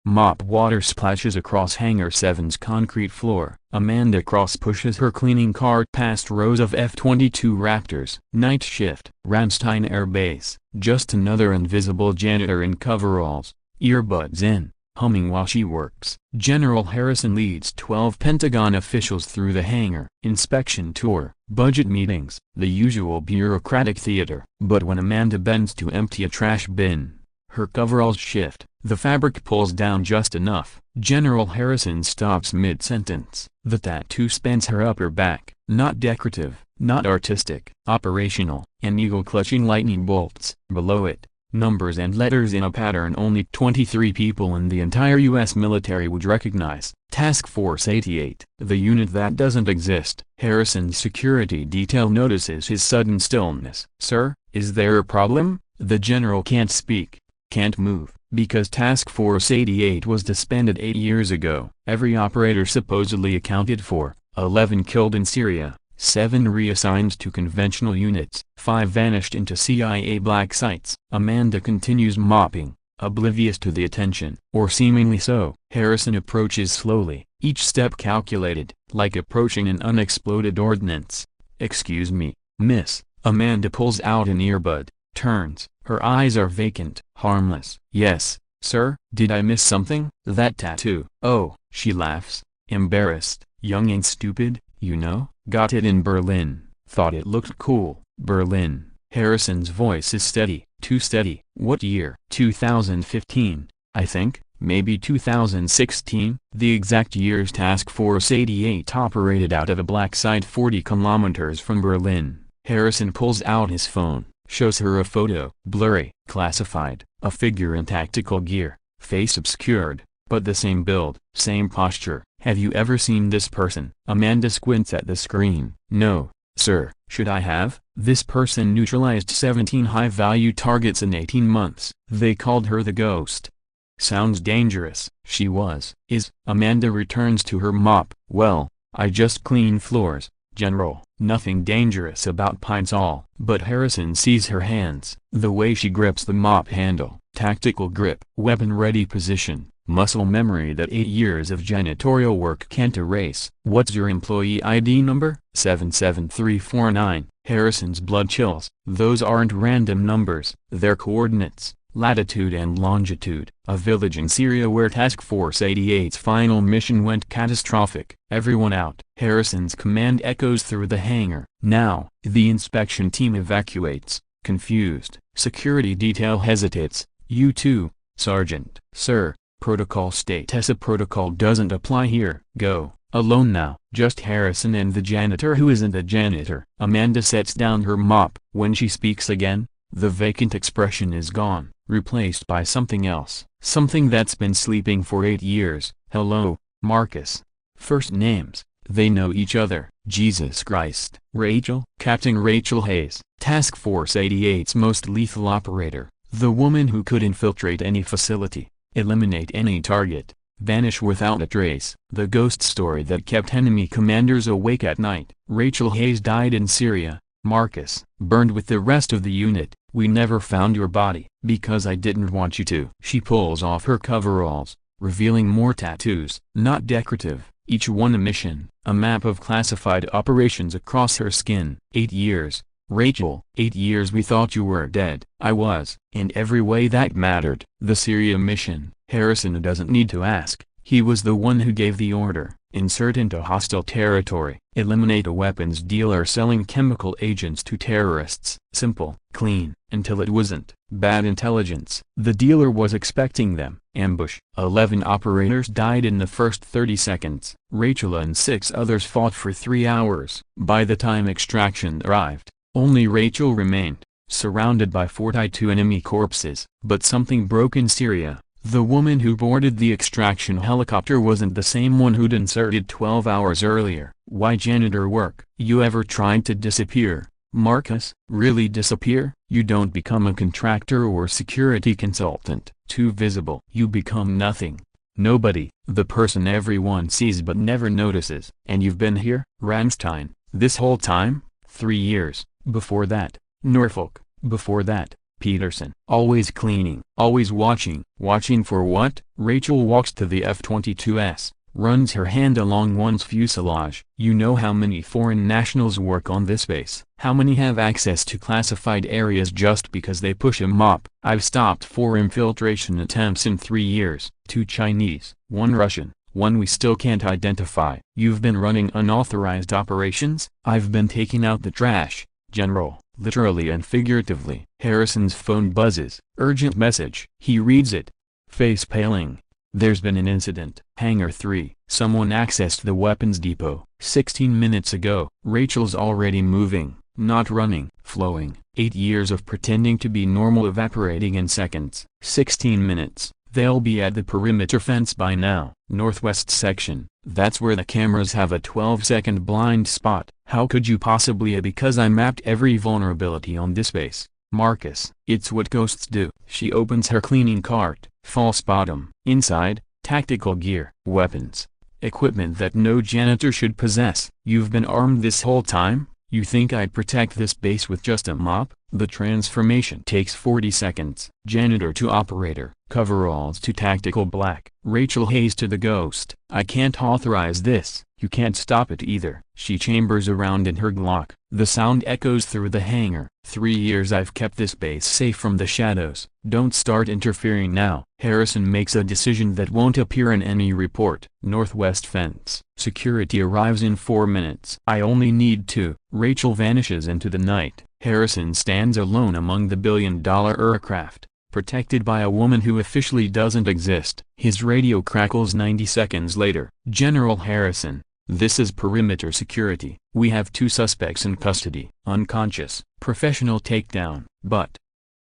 Mop water splashes across Hangar 7's concrete floor. Amanda Cross pushes her cleaning cart past rows of F-22 Raptors. Night shift. Ramstein Air Base. Just another invisible janitor in coveralls, earbuds in, humming while she works. General Harrison leads 12 Pentagon officials through the hangar. Inspection tour, budget meetings, the usual bureaucratic theater. But when Amanda bends to empty a trash bin, her coveralls shift. The fabric pulls down just enough. General Harrison stops mid-sentence. The tattoo spans her upper back. Not decorative, not artistic. Operational. An eagle clutching lightning bolts. Below it, numbers and letters in a pattern only 23 people in the entire U.S. military would recognize. Task Force 88. The unit that doesn't exist. Harrison's security detail notices his sudden stillness. "Sir, is there a problem?" The general can't speak, can't move, because Task Force 88 was disbanded 8 years ago. Every operator supposedly accounted for, 11 killed in Syria, 7 reassigned to conventional units, 5 vanished into CIA black sites. Amanda continues mopping, oblivious to the attention, or seemingly so. Harrison approaches slowly, each step calculated, like approaching an unexploded ordnance. "Excuse me, miss." Amanda pulls out an earbud, turns, her eyes are vacant. "Harmless." "Yes, sir." "Did I miss something?" "That tattoo." "Oh." She laughs, embarrassed. "Young and stupid, you know." "Got it in Berlin. Thought it looked cool." "Berlin." Harrison's voice is steady, too steady. "What year?" 2015, I think, maybe 2016. The exact years Task Force 88 operated out of a black site 40 kilometers from Berlin. Harrison pulls out his phone, shows her a photo. Blurry, classified, a figure in tactical gear, face obscured, but the same build, same posture. "Have you ever seen this person?" Amanda squints at the screen. "No, sir." "Should I have?" "This person neutralized 17 high-value targets in 18 months. They called her the Ghost." "Sounds dangerous." "She was." "Is." Amanda returns to her mop. "Well, I just clean floors, General. Nothing dangerous about Pine Sol." But Harrison sees her hands. The way she grips the mop handle. Tactical grip. Weapon-ready position. Muscle memory that 8 years of janitorial work can't erase. "What's your employee ID number?" 77349. Harrison's blood chills. Those aren't random numbers. They're coordinates. Latitude and longitude. A village in Syria where Task Force 88's final mission went catastrophic. "Everyone out." Harrison's command echoes through the hangar. Now, the inspection team evacuates, confused. Security detail hesitates. "You too, Sergeant." "Sir, protocol states." "A protocol doesn't apply here." "Go." Alone now. Just Harrison and the janitor who isn't a janitor. Amanda sets down her mop. When she speaks again, the vacant expression is gone, replaced by something else. Something that's been sleeping for 8 years. "Hello, Marcus." First names. They know each other. Jesus Christ. "Rachel?" Captain Rachel Hayes. Task Force 88's most lethal operator. The woman who could infiltrate any facility, eliminate any target, vanish without a trace. The ghost story that kept enemy commanders awake at night. Rachel Hayes died in Syria. Marcus. Burned with the rest of the unit. "We never found your body." "Because I didn't want you to." She pulls off her coveralls, revealing more tattoos. Not decorative, each one a mission, a map of classified operations across her skin. 8 years. "Rachel, 8 years we thought you were dead." "I was. In every way that mattered." The Syria mission. Harrison doesn't need to ask. He was the one who gave the order. Insert into hostile territory. Eliminate a weapons dealer selling chemical agents to terrorists. Simple, clean, until it wasn't. Bad intelligence. The dealer was expecting them. Ambush. 11 operators died in the first 30 seconds. Rachel and 6 others fought for 3 hours. By the time extraction arrived, only Rachel remained, surrounded by 42 enemy corpses. But something broke in Syria. The woman who boarded the extraction helicopter wasn't the same one who'd inserted 12 hours earlier. Why janitor work? You ever tried to disappear, Marcus? Really disappear? You don't become a contractor or security consultant. Too visible. You become nothing. Nobody. The person everyone sees but never notices. And you've been here, Ramstein, this whole time? 3 years. Before that, Norfolk. Before that, Peterson. Always cleaning. Always watching. Watching for what? Rachel walks to the F-22S, runs her hand along one's fuselage. You know how many foreign nationals work on this base? How many have access to classified areas just because they push a mop? I've stopped 4 infiltration attempts in 3 years. 2 Chinese, 1 Russian, 1 we still can't identify. You've been running unauthorized operations? I've been taking out the trash, General, literally and figuratively. Harrison's phone buzzes. Urgent message. He reads it. Face paling. There's been an incident. Hangar 3. Someone accessed the weapons depot 16 minutes ago. Rachel's already moving, not running, flowing. 8 years of pretending to be normal evaporating in seconds. 16 minutes. They'll be at the perimeter fence by now. Northwest section. That's where the cameras have a 12-second blind spot. How could you possibly? Because I mapped every vulnerability on this base. Marcus. It's what ghosts do. She opens her cleaning cart. False bottom. Inside, tactical gear. Weapons. Equipment that no janitor should possess. You've been armed this whole time? You think I'd protect this base with just a mop? The transformation takes 40 seconds. Janitor to operator. Coveralls to tactical black. Rachel Hayes to the ghost. I can't authorize this. You can't stop it either. She chambers around in her Glock. The sound echoes through the hangar. 3 years I've kept this base safe from the shadows. Don't start interfering now. Harrison makes a decision that won't appear in any report. Northwest fence. Security arrives in 4 minutes. I only need 2. Rachel vanishes into the night. Harrison stands alone among the billion-dollar aircraft, protected by a woman who officially doesn't exist. His radio crackles 90 seconds later. General Harrison, this is perimeter security. We have 2 suspects in custody. Unconscious. Professional takedown. But,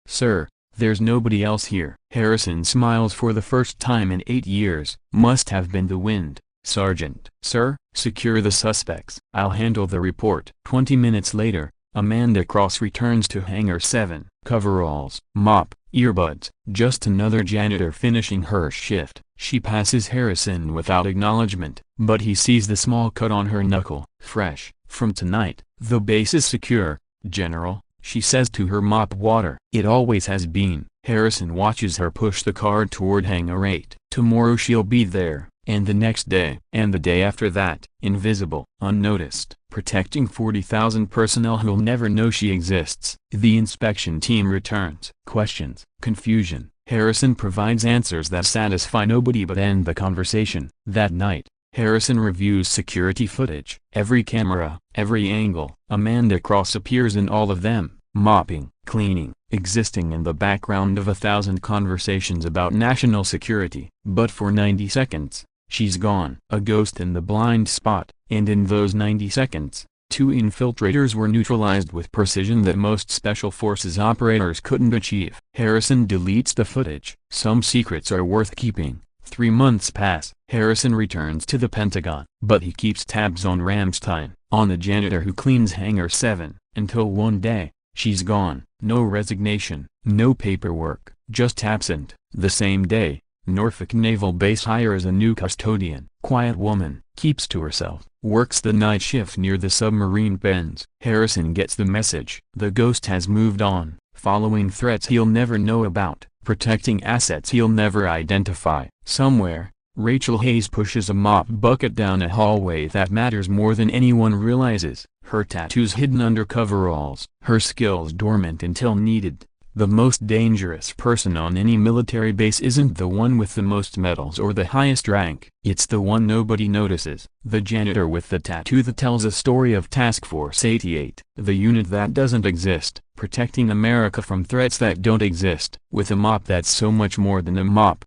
sir, there's nobody else here. Harrison smiles for the first time in 8 years. Must have been the wind. Sergeant. Sir, secure the suspects. I'll handle the report. 20 minutes later, Amanda Cross returns to Hangar 7. Coveralls, mop, earbuds. Just another janitor finishing her shift. She passes Harrison without acknowledgement, but he sees the small cut on her knuckle. Fresh. From tonight, the base is secure, General, she says to her mop water. It always has been. Harrison watches her push the car toward Hangar 8. Tomorrow she'll be there, and the next day, and the day after that, invisible, unnoticed, protecting 40,000 personnel who'll never know she exists. The inspection team returns. Questions, confusion. Harrison provides answers that satisfy nobody but end the conversation. That night, Harrison reviews security footage. Every camera, every angle. Amanda Cross appears in all of them, mopping, cleaning, existing in the background of 1,000 conversations about national security. But for 90 seconds, she's gone. A ghost in the blind spot, and in those 90 seconds, 2 infiltrators were neutralized with precision that most special forces operators couldn't achieve. Harrison deletes the footage. Some secrets are worth keeping. 3 months pass. Harrison returns to the Pentagon, but he keeps tabs on Ramstein, on the janitor who cleans Hangar 7, until one day, she's gone. No resignation, no paperwork, just absent. The same day, Norfolk Naval Base hires a new custodian. Quiet woman, keeps to herself, works the night shift near the submarine pens. Harrison gets the message. The ghost has moved on, following threats he'll never know about, protecting assets he'll never identify. Somewhere, Rachel Hayes pushes a mop bucket down a hallway that matters more than anyone realizes. Her tattoos hidden under coveralls, her skills dormant until needed. The most dangerous person on any military base isn't the one with the most medals or the highest rank. It's the one nobody notices. The janitor with the tattoo that tells a story of Task Force 88. The unit that doesn't exist, protecting America from threats that don't exist. With a mop that's so much more than a mop,